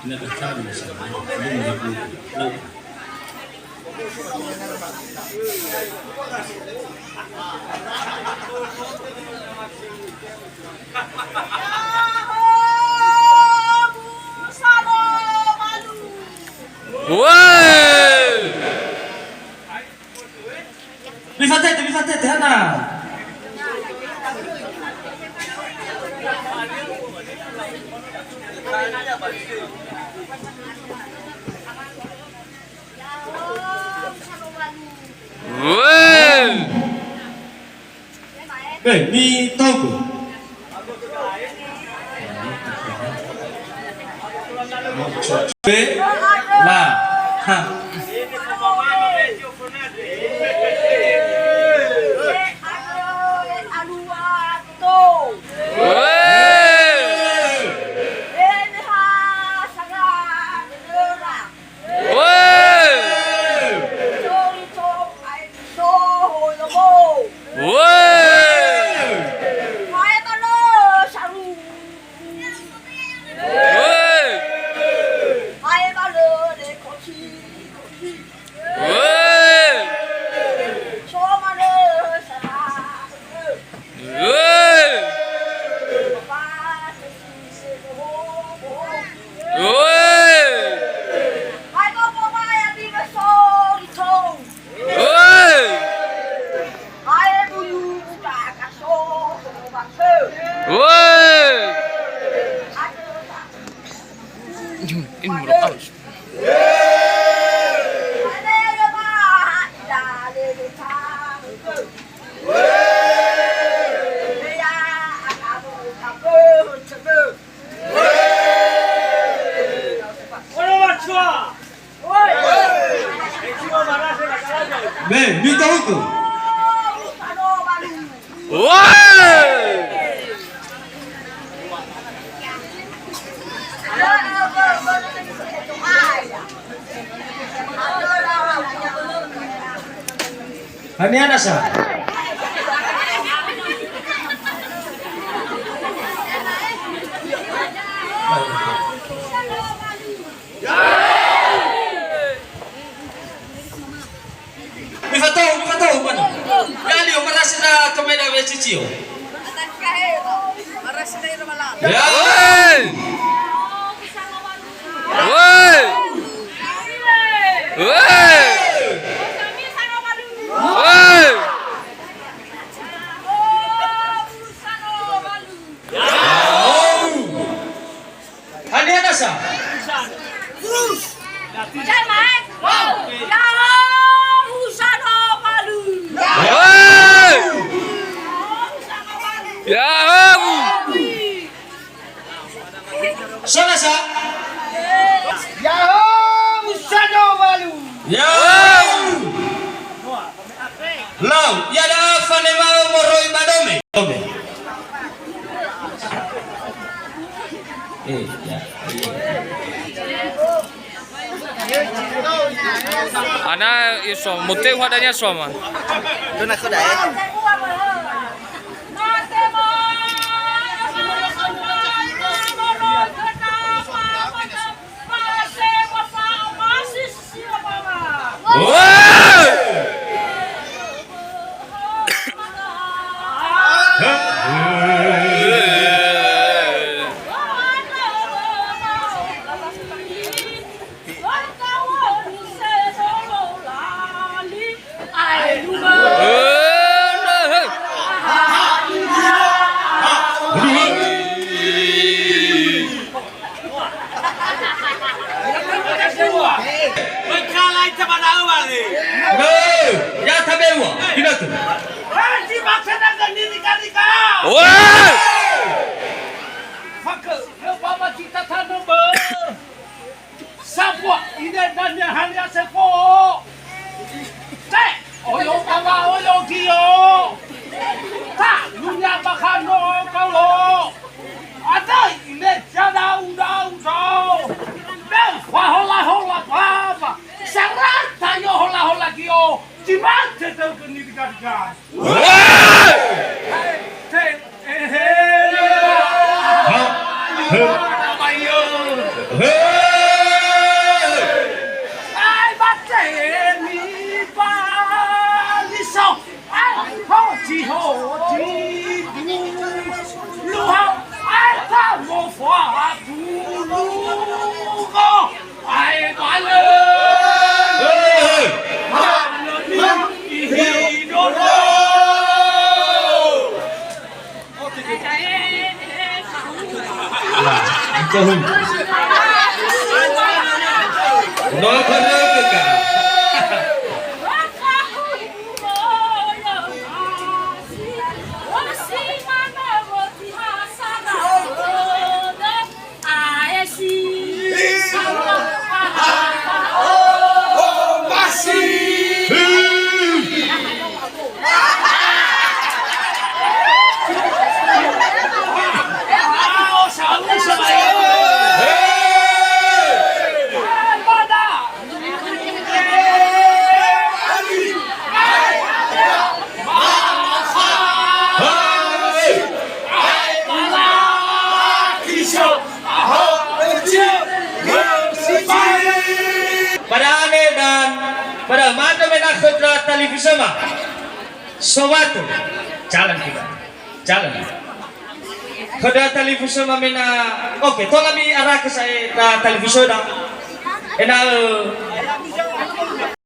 Ini ada cara misalnya. Bisa tete, anak. Ni tahu lah. Ni tahu tu. Hani ana sa. Bisa tahu mana? Kali merasa na kamay na bechichio. Merasa na iramalan. Ya. Hani ana sa. Sana sa? Yahoo! Musano Balu! Yahoo! Lau, ya da fanema moroi madome. Ya. Ana iso mute hadanya soma. Dona khodai. Sahun. No kono ka. Pada ane dan pada mana mena khudra televisi mah sewatu jalan kita jalan khudra televisi mah mena oke tolong mi arah ke saya televisi dah ena